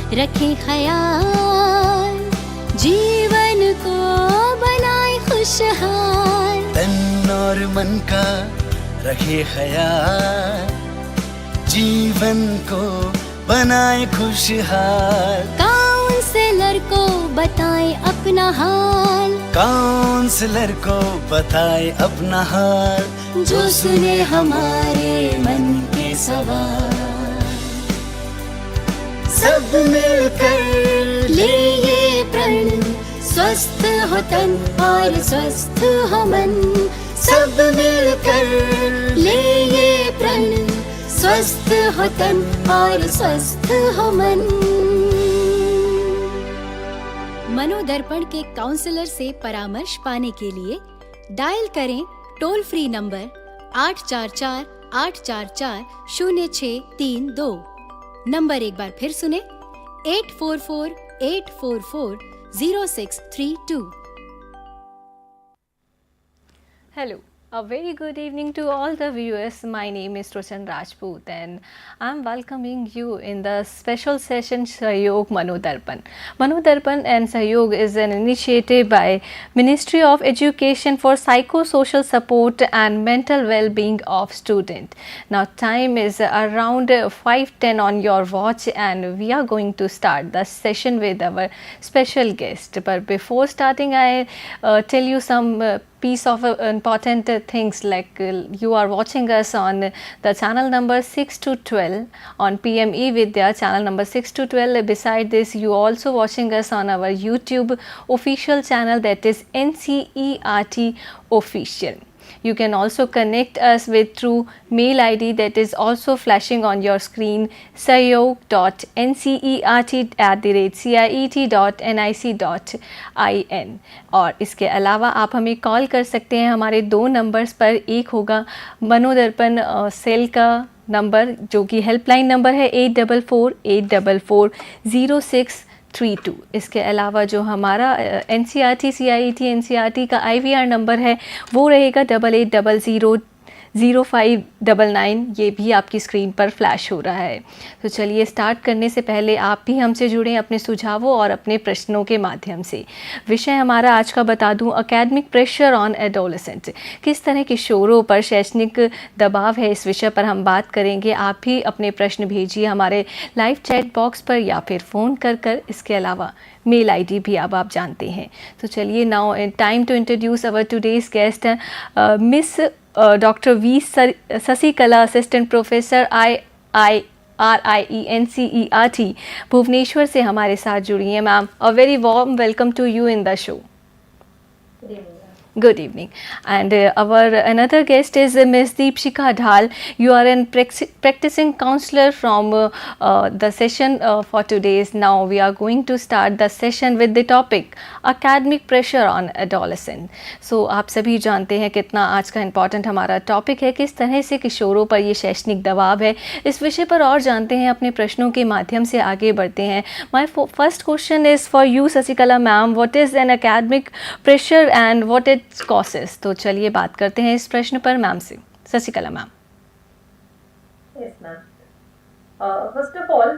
रखें ख्याल, जीवन को बनाए खुशहाल। तन और मन का रखे ख्याल, जीवन को बनाए खुशहाल। काउंसलर को बताए अपना हाल, काउंसलर को बताए अपना हाल। जो सुने हमारे मन के सवाल, सब मिलकर ले ये प्रण, स्वस्थ हो तन और स्वस्थ हो मन। सब मिलकर ले ये प्रण, स्वस्थ हो तन और स्वस्थ हो मन। मनोदर्पण के काउंसलर से परामर्श पाने के लिए डायल करें टोल फ्री नंबर 844-844-0632। नंबर एक बार फिर सुने 844-844-0632। Hello, a very good evening to all the viewers. My name is Roshan Rajput and I'm welcoming you in the special session Sahyog MANODARPAN. MANODARPAN and Sahyog is an initiative by Ministry of Education for Psychosocial Support and Mental Well-being of Student. Now time is around 5:10 on your watch and we are going to start the session with our special guest. But before starting, I tell you some piece of important things, like you are watching us on the channel number 6 to 12 on PM eVidya channel number 6 to 12. Beside this, you also watching us on our YouTube official channel, that is ncertofficial. You can also connect us with through mail ID that is also flashing on your screen, sahyog.ncert@ciet.nic.in। और इसके अलावा आप हमें call कर सकते हैं हमारे 2 numbers पर। एक होगा मनोदर्पण सेल का नंबर जो कि हेल्पलाइन नंबर है 8444440632। इसके अलावा जो हमारा NCERT CIET NCERT का IVR नंबर है वो रहेगा 88000599। ये भी आपकी स्क्रीन पर फ्लैश हो रहा है। तो चलिए स्टार्ट करने से पहले आप भी हमसे जुड़ें अपने सुझावों और अपने प्रश्नों के माध्यम से। विषय हमारा आज का बता दूं, एकेडमिक प्रेशर ऑन एडोलेसेंट। किस तरह के शोरों पर शैक्षणिक दबाव है, इस विषय पर हम बात करेंगे। आप भी अपने प्रश्न भेजिए हमारे लाइव चैट बॉक्स पर या फिर फ़ोन कर। इसके अलावा मेल ID भी अब आप जानते हैं। तो चलिए now time to introduce our today's guest miss Dr. V. Sasikala, Assistant Professor IIRIENCERT Bhubaneswar से हमारे साथ जुड़ी हैं। Ma'am, a very warm welcome to you in the show. Good evening. And our another guest is Ms. Deepshika Dhal. You are a practicing counselor from the session for today's. Now we are going to start the session with the topic academic pressure on adolescent. So आप सभी जानते हैं कितना आज का important हमारा topic है, किस तरह से किशोरों पर ये शैक्षणिक दबाव है। इस विषय पर और जानते हैं, अपने प्रश्नों के माध्यम से आगे बढ़ते हैं। My first question is for you, Sasikala ma'am. What is an academic pressure and what its causes? तो चलिए बात करते हैं इस प्रश्न पर मैम से। Sasikala ma'am. Yes, ma'am. First of all,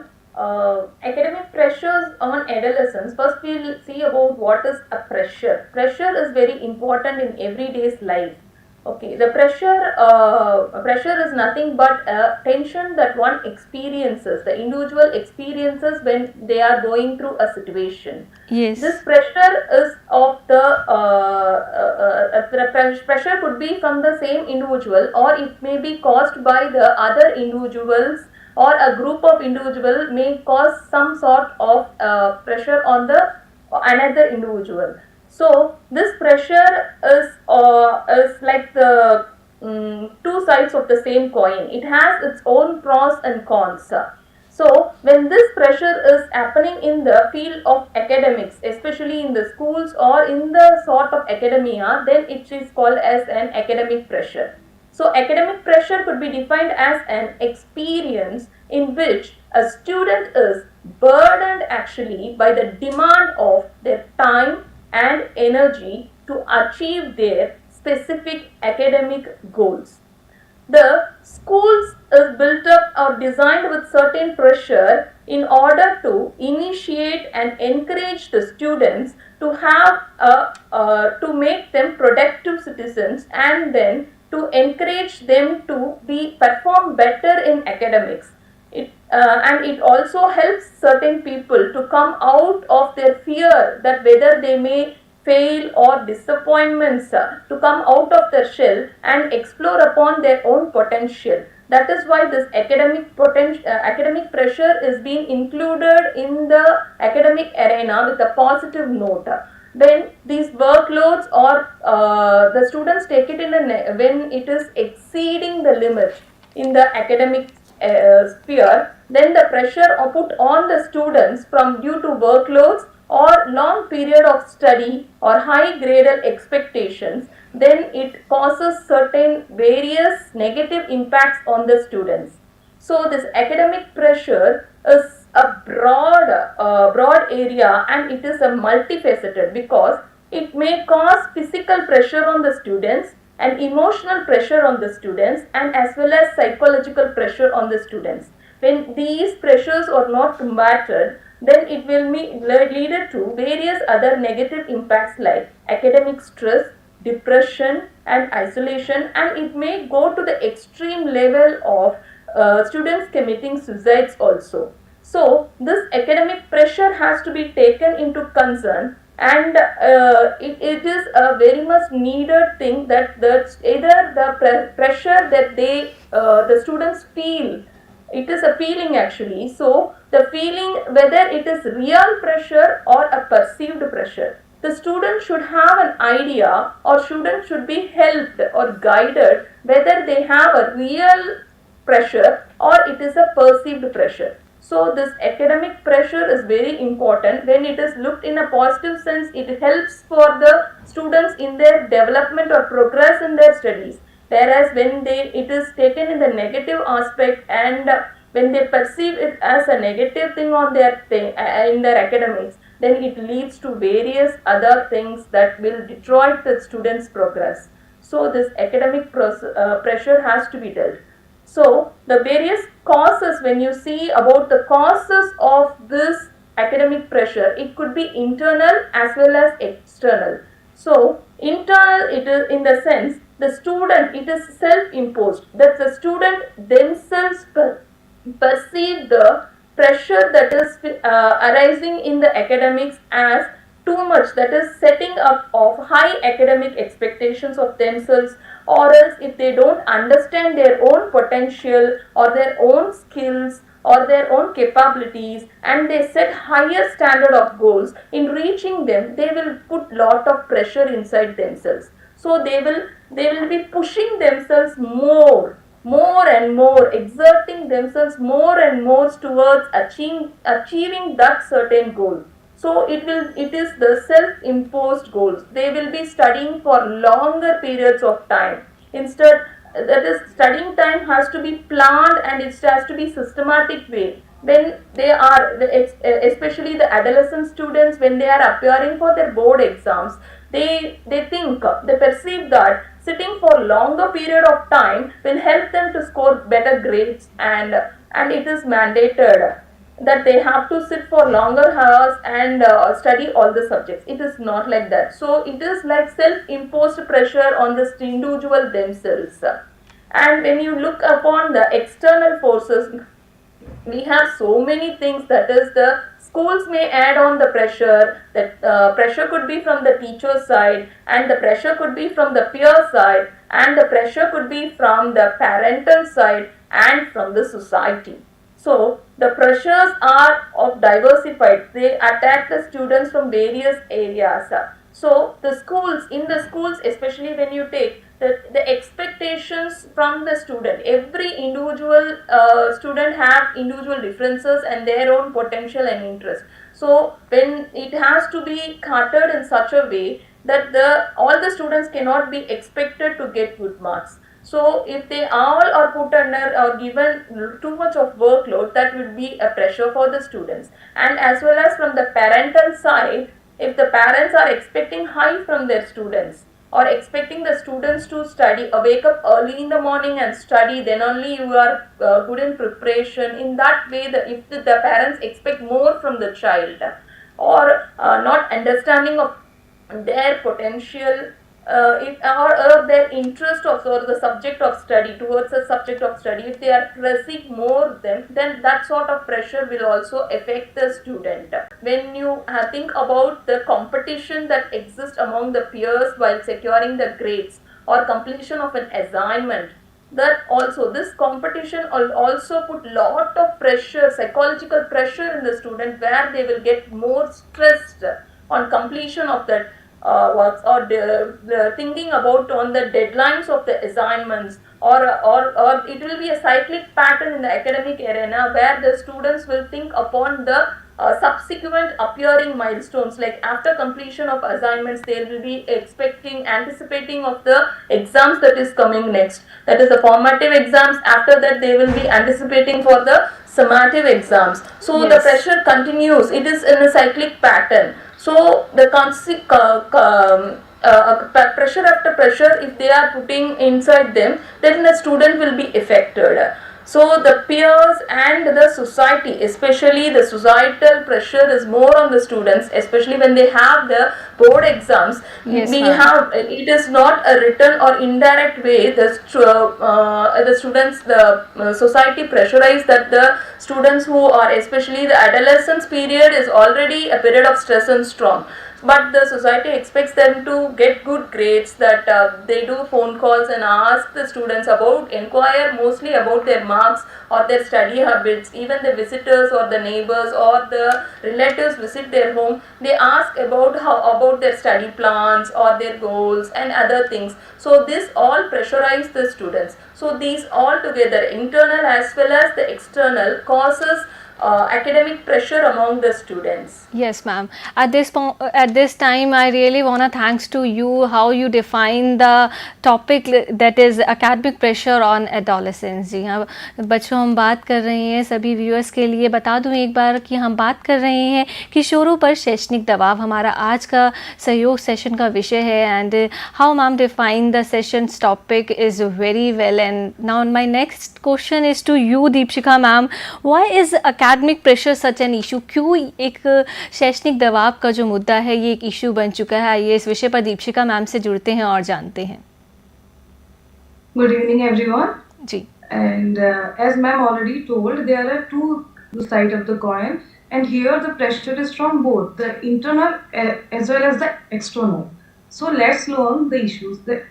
academic pressures on adolescents. First, we'll see about what is a pressure. Pressure is very important in everyday's life. Okay, the pressure is nothing but a tension that one experiences, the individual experiences when they are going through a situation. Yes. This pressure is of the pressure could be from the same individual, or it may be caused by the other individuals, or a group of individuals may cause some sort of pressure on the another individual. So this pressure is like the two sides of the same coin. It has its own pros and cons. So when this pressure is happening in the field of academics, especially in the schools or in the sort of academia, then it is called as an academic pressure. So academic pressure could be defined as an experience in which a student is burdened actually by the demand of their time and energy to achieve their specific academic goals. the schools is built up or designed with certain pressure in order to initiate and encourage the students to have to make them productive citizens, and then to encourage them to be perform better in academics. And it also helps certain people to come out of their fear that whether they may fail or disappointments, to come out of their shell and explore upon their own potential. That is why this academic pressure is being included in the academic arena with a positive note. When these workloads or the students take it in when it is exceeding the limit in the academic sphere, then the pressure put on the students from due to workloads or long period of study or high graded expectations, then it causes certain various negative impacts on the students. So this academic pressure is a broad area, and it is a multifaceted, because it may cause physical pressure on the students and emotional pressure on the students, and as well as psychological pressure on the students. When these pressures are not combated, then it will lead to various other negative impacts like academic stress, depression and isolation, and it may go to the extreme level of students committing suicides also. So this academic pressure has to be taken into concern, and it is a very much needed thing that either the pressure that the students feel, it is a feeling actually. So the feeling, whether it is real pressure or a perceived pressure, the student should have an idea, or student should be helped or guided whether they have a real pressure or it is a perceived pressure. So this academic pressure is very important. When it is looked in a positive sense, it helps for the students in their development or progress in their studies. Whereas when it is taken in the negative aspect, and when they perceive it as a negative thing on their in their academics, then it leads to various other things that will destroy the students' progress. So this academic pressure has to be dealt. So the various causes, when you see about the causes of this academic pressure, it could be internal as well as external. So internal, it is in the sense the student, it is self-imposed, that the student themselves perceive the pressure that is arising in the academics as too much, that is setting up of high academic expectations of themselves, or else if they don't understand their own potential or their own skills or their own capabilities, and they set higher standard of goals, in reaching them they will put lot of pressure inside themselves. So they will be pushing themselves more and more, exerting themselves more and more towards achieving that certain goal. So it is the self-imposed goals. They will be studying for longer periods of time. Instead, that is, studying time has to be planned, and it has to be systematic way. When they are, especially the adolescent students, when they are appearing for their board exams, they perceive that sitting for longer period of time will help them to score better grades, and it is mandated that they have to sit for longer hours and study all the subjects. It is not like that. So it is like self-imposed pressure on the individual themselves. And when you look upon the external forces, we have so many things, that is, the schools may add on the pressure. That pressure could be from the teacher side, and the pressure could be from the peer side, and the pressure could be from the parental side and from the society. So the pressures are of diversified. They attack the students from various areas. So the schools, in the schools, especially when you take the expectations from the student, every individual student have individual differences and their own potential and interest. So when it has to be catered in such a way that all the students cannot be expected to get good marks. So if they all are put under or given too much of workload, that will be a pressure for the students. And as well as from the parental side, if the parents are expecting high from their students, or expecting the students to study, wake up early in the morning and study, then only you are good in preparation. In that way, if the parents expect more from the child, or not understanding of their potential, or their interest of or the subject of study, towards the subject of study, if they are pressing more, then that sort of pressure will also affect the student. When you think about the competition that exists among the peers while securing the grades or completion of an assignment, that also this competition also put lot of pressure, psychological pressure in the student, where they will get more stressed on completion of that works, or the thinking about on the deadlines of the assignments, or it will be a cyclic pattern in the academic arena, where the students will think upon the subsequent appearing milestones. Like after completion of assignments, they will be anticipating of the exams that is coming next, that is the formative exams. After that, they will be anticipating for the summative exams. So the pressure continues, it is in a cyclic pattern. So the pressure after pressure, if they are putting inside them, then the student will be affected. So the peers and the society, especially the societal pressure, is more on the students, especially when they have the board exams. Yes, it is not a written or indirect way. The students, the society pressurize that the students who are, especially the adolescence period, is already a period of stress and storm. But the society expects them to get good grades, that they do phone calls and ask the students about, inquire mostly about their marks or their study habits. Even the visitors or the neighbors or the relatives visit their home, they ask about their study plans or their goals and other things. So this all pressurize the students. So these all together, internal as well as the external, causes academic pressure among the students. Yes, ma'am. At this time, I really wanna thanks to you how you define the topic that is academic pressure on adolescents. जी हाँ, बच्चों हम बात कर रहे हैं, सभी viewers के लिए बता दूं एक बार कि हम बात कर रहे हैं किशोरों पर शैक्षणिक दबाव, हमारा आज का सहयोग सेशन का विषय है. And how ma'am define the session's topic is very well. And now my next question is to you Deepshika ma'am. Why is academic pressure such an issue? क्यों एक शैक्षणिक दबाव का जो मुद्दा है ये एक इशू बन चुका है? आइए इस विषय पर दीपशिका मैम से जुड़ते हैं और जानते हैं. Good evening everyone. Ji. And as ma'am already told, there are two sides of the coin, and here the pressure is from both the internal as well as the external. So let's learn the issues. The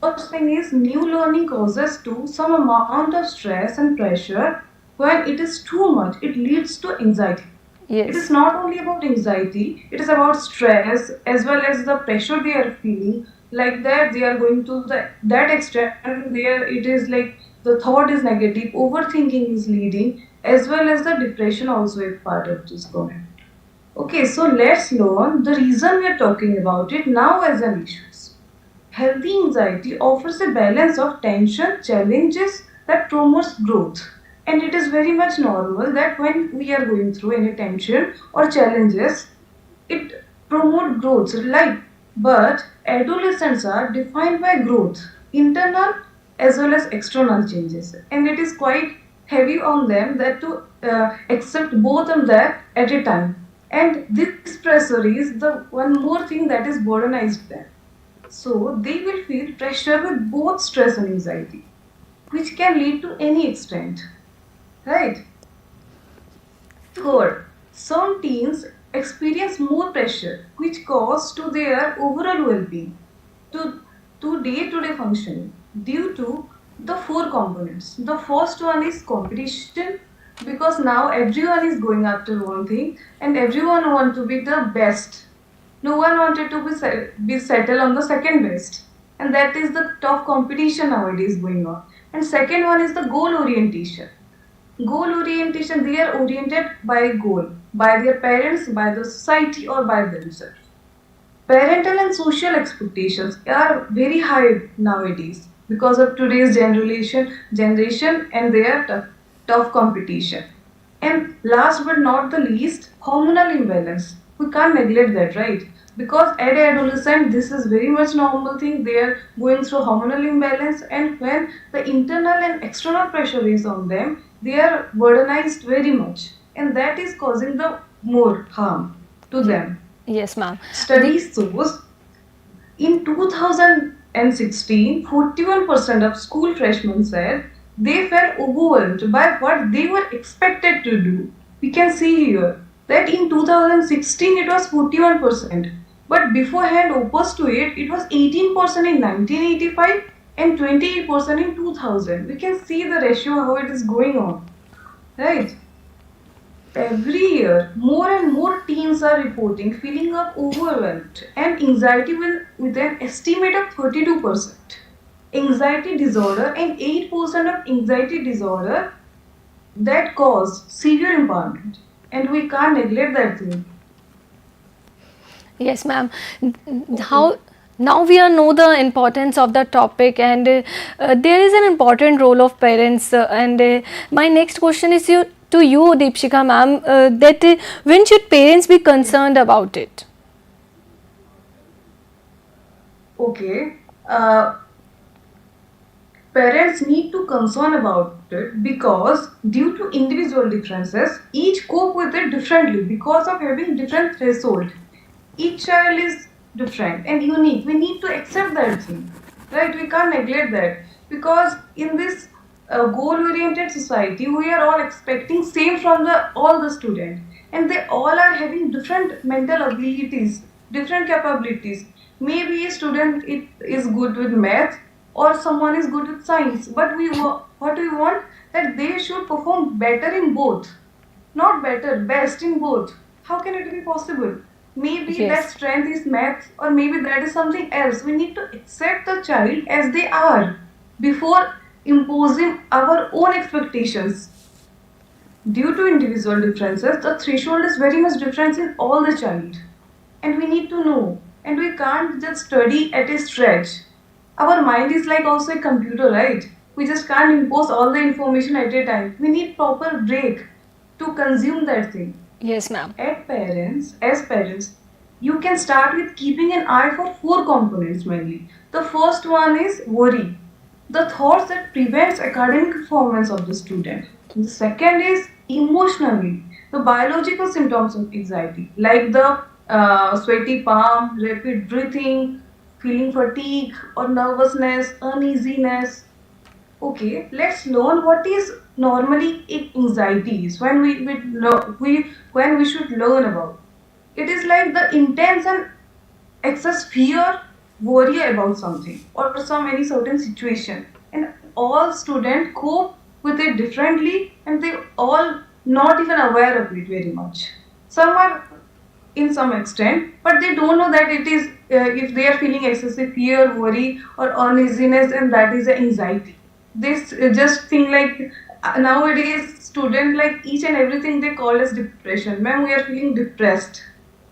first thing is, new learning causes to some amount of stress and pressure. When it is too much, it leads to anxiety. Yes. It is not only about anxiety, it is about stress as well as the pressure they are feeling. Like that, they are going to that extent. There, it is like the thought is negative, overthinking is leading, as well as the depression also is part of this coin. Okay, so let's learn the reason we are talking about it now as an issue. Healthy anxiety offers a balance of tension, challenges that promotes growth. And it is very much normal that when we are going through any tension or challenges, it promotes growth, right? But adolescents are defined by growth, internal as well as external changes. And it is quite heavy on them that to accept both of that at a time. And this pressure is the one more thing that is burdenized them. So they will feel pressure with both stress and anxiety, which can lead to any extent. Right? Third, some teens experience more pressure, which causes to their overall well-being, to day-to-day functioning, due to the four components. The first one is competition, because now everyone is going after one thing, and everyone wants to be the best. No one wanted to be settled on the second best, and that is the tough competition nowadays going on. And second one is the goal orientation. Goal orientation, they are oriented by goal, by their parents, by the society, or by themselves. Parental and social expectations are very high nowadays because of today's generation and their tough competition. And last but not the least, hormonal imbalance. We can't neglect that, right? Because at adolescent, this is very much normal thing. They are going through hormonal imbalance, and when the internal and external pressure is on them, they are burdenized very much, and that is causing the more harm to them. Yes, ma'am. Studies shows in 2016, 41% of school freshmen said they felt overwhelmed by what they were expected to do. We can see here that in 2016 it was 41%, but beforehand opposed to it, it was 18% in 1985 and 28% in 2000. We can see the ratio how it is going on, right? Every year, more and more teens are reporting feeling of overwhelmed and anxiety with an estimate of 32%. Anxiety disorder and 8% of anxiety disorder that cause severe impairment. And we can't neglect that thing. Yes, ma'am. How now we know the importance of the topic, and there is an important role of parents. My next question is to you, Deepshika ma'am, that when should parents be concerned about it? Okay. Parents need to concern about it because due to individual differences, each cope with it differently because of having different threshold. Each child is different and unique. We need to accept that thing, right? We can't neglect that because in this goal-oriented society, we are all expecting same from all the students, and they all are having different mental abilities, different capabilities. Maybe a student is good with math, or someone is good with science, but what we want that they should perform better in both, not better, best in both. How can it be possible? Maybe that strength is math, or maybe that is something else. We need to accept the child as they are before imposing our own expectations. Due to individual differences, the threshold is very much different in all the child, and we need to know, and we can't just study at a stretch. Our mind is like also a computer, right? We just can't impose all the information at a time. We need proper break to consume that thing. Yes, ma'am. As parents, you can start with keeping an eye for 4 components mainly. The first one is worry, the thoughts that prevents academic performance of the student. The second is emotionally, the biological symptoms of anxiety, like the sweaty palm, rapid breathing, feeling fatigue or nervousness, uneasiness. Okay, let's learn what is normally anxiety is when we should learn about. It is like the intense and excess fear, worry about something or any certain situation, and all students cope with it differently, and they all not even aware of it very much. Some are in some extent, but they don't know that it is if they are feeling excessive fear, worry or uneasiness, and that is anxiety. They just think like nowadays student, like each and everything they call as depression. Ma'am, we are feeling depressed.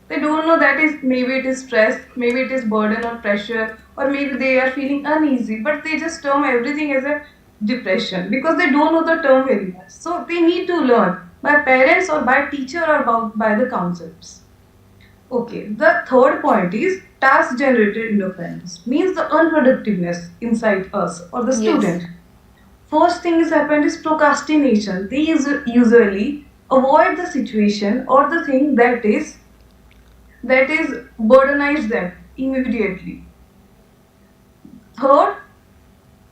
They don't know that is maybe it is stress, maybe it is burden or pressure, or maybe they are feeling uneasy, but they just term everything as a depression because they don't know the term very much. So they need to learn by parents or by teacher or by the concepts. Okay, the third point is task generated interference, means the unproductiveness inside us or the student. Yes. First thing is happened is procrastination. They usually avoid the situation or the thing that is burdenize them immediately. Third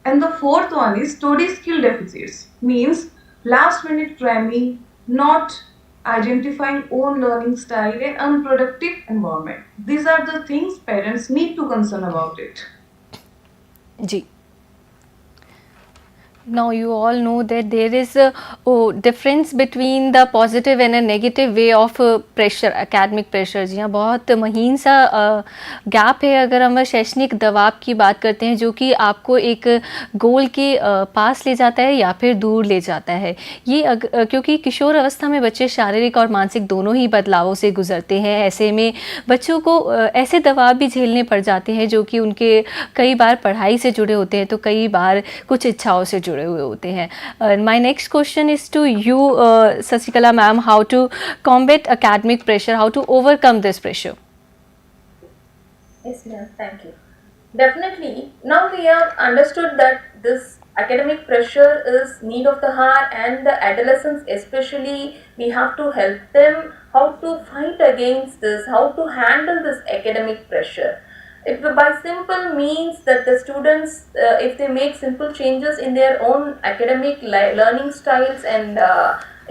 and the fourth one is study skill deficits, means last minute cramming, not identifying own learning style and unproductive environment. These are the things parents need to concern about it. Ji. Now you all know that there is a difference between the positive and a negative way of pressure, academic pressure. जी हाँ, बहुत महीन सा gap है अगर हम शैक्षणिक दबाव की बात करते हैं जो कि आपको एक गोल के पास ले जाता है या फिर दूर ले जाता है। ये क्योंकि किशोर अवस्था में बच्चे शारीरिक और मानसिक दोनों ही बदलावों से गुजरते हैं, ऐसे में बच्चों को ऐसे दबाव भी झेलने पड़ जाते हैं जो कि उनके कई बार पढ़ाई से जुड़े होते हैं तो कई बार कुछ इच्छाओं से जुड़े जुड़े हुए होते हैं. My next question is to you Shashikala ma'am, how to combat academic pressure, how to overcome this pressure? Yes, ma'am. Thank you. Definitely. Now we have understood that this academic pressure is need of the hour, and the adolescents especially, we have to help them how to fight against this, how to handle this academic pressure. If by simple means that the students, if they make simple changes in their own academic learning styles and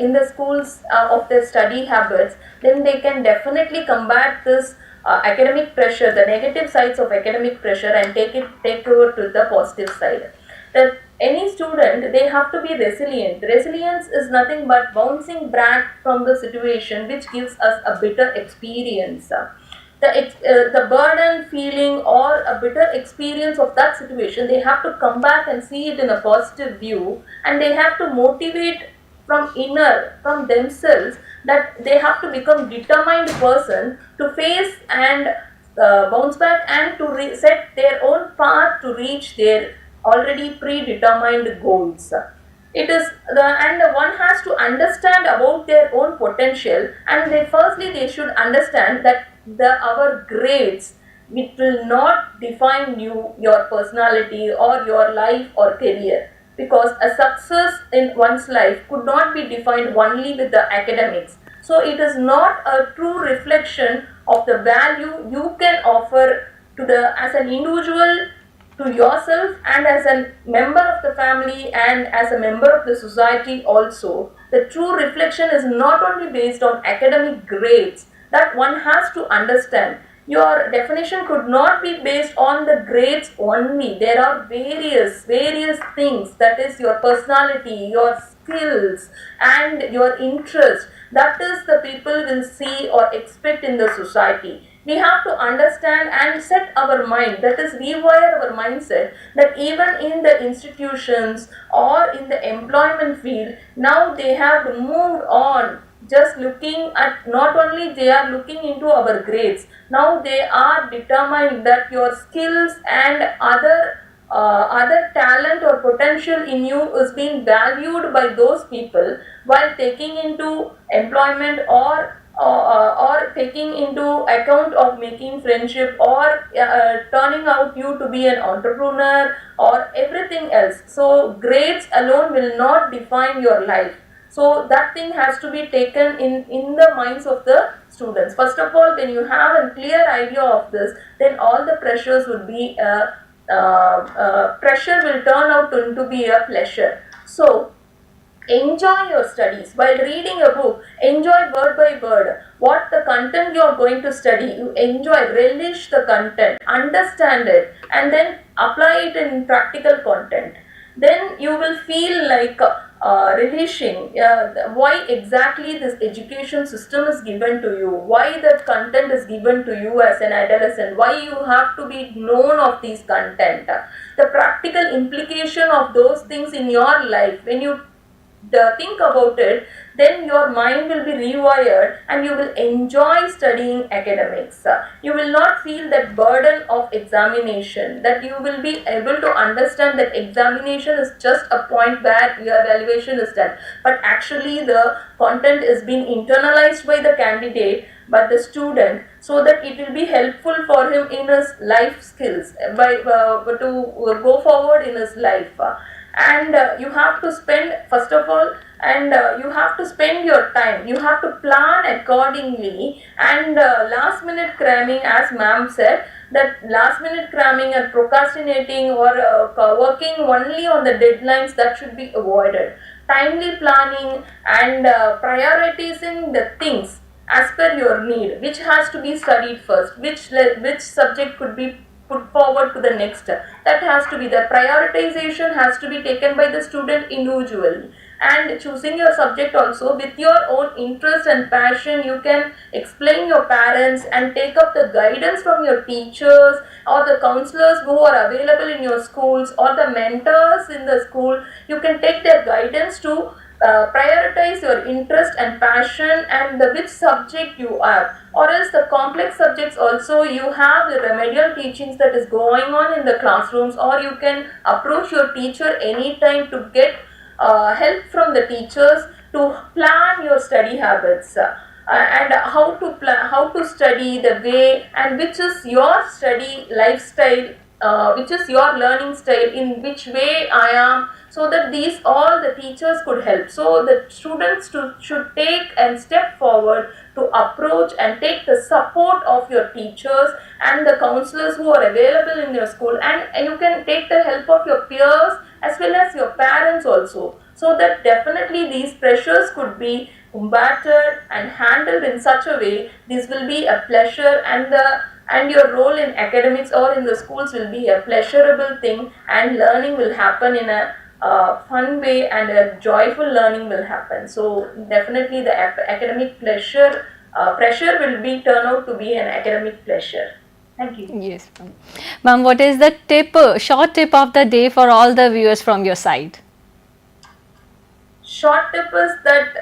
in the schools of their study habits, then they can definitely combat this academic pressure, the negative sides of academic pressure, and take over to the positive side. That any student, they have to be resilient. Resilience is nothing but bouncing back from the situation which gives us a bitter experience. The burden feeling or a bitter experience of that situation, they have to come back and see it in a positive view, and they have to motivate from themselves, that they have to become determined person to face and bounce back and to set their own path to reach their already predetermined goals. It is and one has to understand about their own potential, and firstly they should understand that our grades, it will not define your personality or your life or career, because a success in one's life could not be defined only with the academics. So it is not a true reflection of the value you can offer to as an individual, to yourself, and as a member of the family, and as a member of the society also. The true reflection is not only based on academic grades, that one has to understand. Your definition could not be based on the grades only. There are various things, that is your personality, your skills, and your interest. That is the people will see or expect in the society. We have to understand and set our mind, that is rewire our mindset, that even in the institutions or in the employment field, now they have moved on, just looking at, not only they are looking into our grades, now they are determined that your skills and other talent or potential in you is being valued by those people, while taking into employment or taking into account of making friendship, or turning out you to be an entrepreneur or everything else. So grades alone will not define your life. So that thing has to be taken in the minds of the students. First of all, when you have a clear idea of this, then all the pressures would be pressure will turn out to be a pleasure. So enjoy your studies. While reading a book, enjoy word by word what the content you are going to study. You enjoy, relish the content, understand it, and then apply it in practical content. Then you will feel like relishing why exactly this education system is given to you, why that content is given to you as an adolescent, why you have to be known of these content, the practical implication of those things in your life. When you think about it, then your mind will be rewired and you will enjoy studying academics. You will not feel that burden of examination, that you will be able to understand that examination is just a point where your evaluation is done, but actually the content is being internalized by the candidate, by the student, so that it will be helpful for him in his life skills, to go forward in his life. And you have to spend, first of all, and you have to spend your time, you have to plan accordingly, and last minute cramming, as ma'am said, that last minute cramming and procrastinating or working only on the deadlines, that should be avoided. Timely planning and prioritizing the things as per your need, which has to be studied first, which subject could be put forward to the next. That has to be, the prioritization has to be taken by the student individually, and choosing your subject also with your own interest and passion. You can explain your parents and take up the guidance from your teachers or the counselors who are available in your schools, or the mentors in the school. You can take their guidance to prioritize your interest and passion and which subject you are. or else the complex subjects also you have the remedial teachings that is going on in the classrooms, or you can approach your teacher anytime to get help from the teachers to plan your study habits. And how to study the way, and which is your study lifestyle, which is your learning style, in which way I am, so that these all the teachers could help. So the students should take and step forward to approach and take the support of your teachers and the counselors who are available in your school, and you can take the help of your peers as well as your parents also, so that definitely these pressures could be combated and handled in such a way this will be a pleasure, and your role in academics or in the schools will be a pleasurable thing, and learning will happen in a fun way, and a joyful learning will happen. So definitely the academic pressure will be turn out to be an academic pleasure. Thank you. Yes, ma'am. Ma'am, what is the short tip of the day for all the viewers from your side? Short tip is that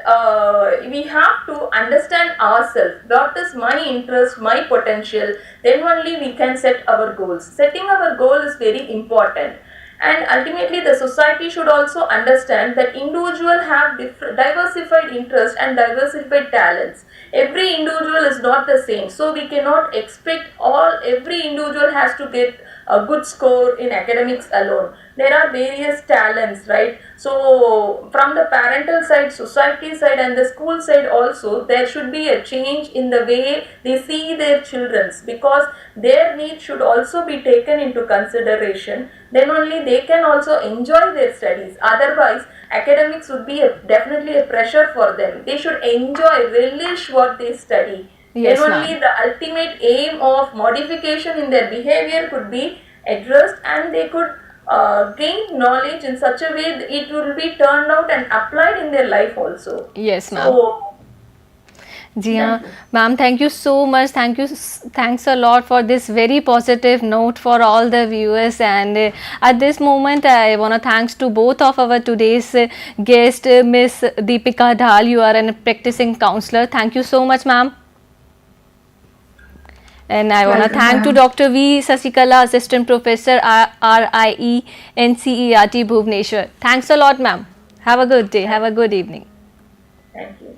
we have to understand ourselves. What is my interest, my potential? Then only we can set our goals. Setting our goal is very important. And ultimately the society should also understand that individual have diversified interests and diversified talents. Every individual is not the same. So we cannot expect every individual has to get a good score in academics alone. There are various talents, right? So from the parental side, society side and the school side also, there should be a change in the way they see their children, because their needs should also be taken into consideration. Then only they can also enjoy their studies. Otherwise, academics would be definitely a pressure for them. They should enjoy, relish what they study. Yes, then only the ultimate aim of modification in their behavior could be addressed, and they could gain knowledge in such a way that it will be turned out and applied in their life also. Yes, ma'am. So, जी हाँ ma'am, thank you so much, thanks a lot for this very positive note for all the viewers. And at this moment I want to thanks to both of our today's guest, Miss Deepika Dhal. You are a practicing counselor. Thank you so much, ma'am. And I want to thank to Dr. V. Sasikala, Assistant Professor, RIE, NCERT, Bhubaneswar. Thanks a lot, ma'am. Have a good day. Have a good evening. thank you.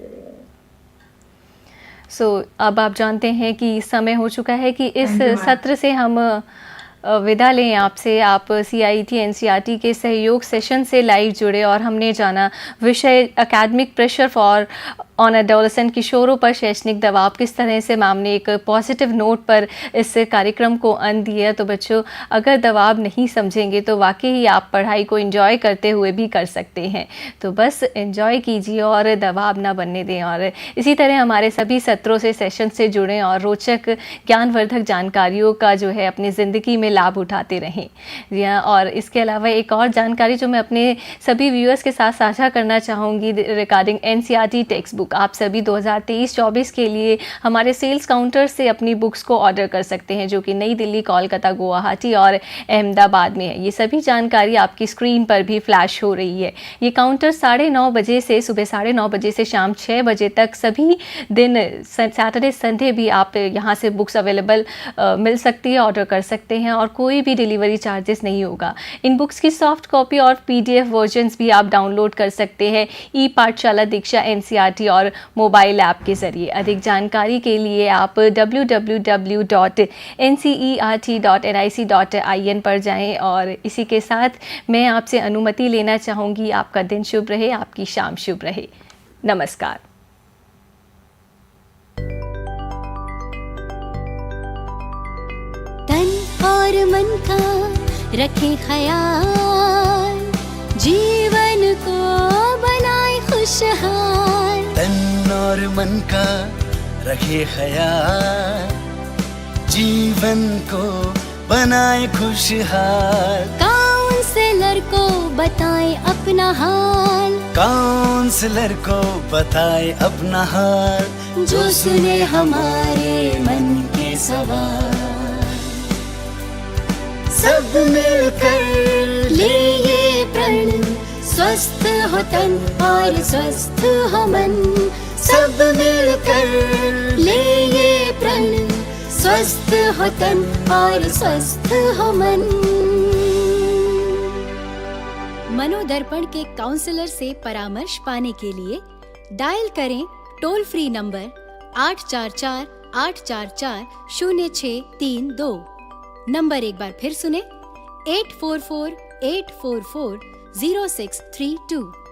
अब आप जानते हैं कि समय हो चुका है कि इस सत्र से हम विदा लें आपसे। आप CIET NCERT के सहयोग सेशन से लाइव जुड़े और हमने जाना विषय academic pressure for on adolescent, किशोरों पर शैक्षणिक दबाव, किस तरह से मैम ने एक पॉजिटिव नोट पर इस कार्यक्रम को अंत दिया। तो बच्चों, अगर दबाव नहीं समझेंगे तो वाकई ही आप पढ़ाई को एंजॉय करते हुए भी कर सकते हैं। तो बस एंजॉय कीजिए और दबाव ना बनने दें, और इसी तरह हमारे सभी सत्रों से सेशन से जुड़ें और रोचक ज्ञानवर्धक जानकारियों का जो है अपनी ज़िंदगी में लाभ उठाते रहें। जी हाँ, और इसके अलावा एक और जानकारी जो मैं अपने सभी व्यूअर्स के साथ साझा करना चाहूँगी रिगार्डिंग NCERT टेक्स्ट बुक। आप सभी 2023-24 के लिए हमारे सेल्स काउंटर से अपनी बुक्स को ऑर्डर कर सकते हैं, जो कि नई दिल्ली, कोलकाता, गुवाहाटी और अहमदाबाद में है। ये सभी जानकारी आपकी स्क्रीन पर भी फ्लैश हो रही है। ये काउंटर 9:30 बजे से सुबह 9:30 बजे से शाम 6 बजे तक सभी दिन, सैटरडे संडे भी आप यहाँ से बुक्स अवेलेबल मिल सकती है, ऑर्डर कर सकते हैं, और कोई भी डिलीवरी चार्जेस नहीं होगा। इन बुक्स की सॉफ्ट कॉपी और PDF वर्जन्स भी आप डाउनलोड कर सकते हैं ई पाठशाला दीक्षा NCERT और मोबाइल ऐप के ज़रिए। अधिक जानकारी के लिए आप www.ncert.nic.in पर जाएं। और इसी के साथ मैं आपसे अनुमति लेना चाहूँगी। आपका दिन शुभ रहे, आपकी शाम शुभ रहे। नमस्कार। तन और मन का रखे ख्याल, जीवन को बनाए खुशहाल। तन और मन का रखे ख्याल, जीवन को बनाए खुशहाल। काउंसलर को बताए अपना हाल, काउंसलर को बताए अपना हाल, जो सुने हमारे मन के सवाल। सब मिलकर ले ये प्रण, स्वस्थ हो तन और स्वस्थ हो मन। सब मिलकर ले ये स्वस्थ हो तन और स्वस्थ हो मन। मनोदर्पण के काउंसलर से परामर्श पाने के लिए डायल करें टोल फ्री नंबर 844-844-0632। नंबर एक बार फिर सुने 844-844-0632।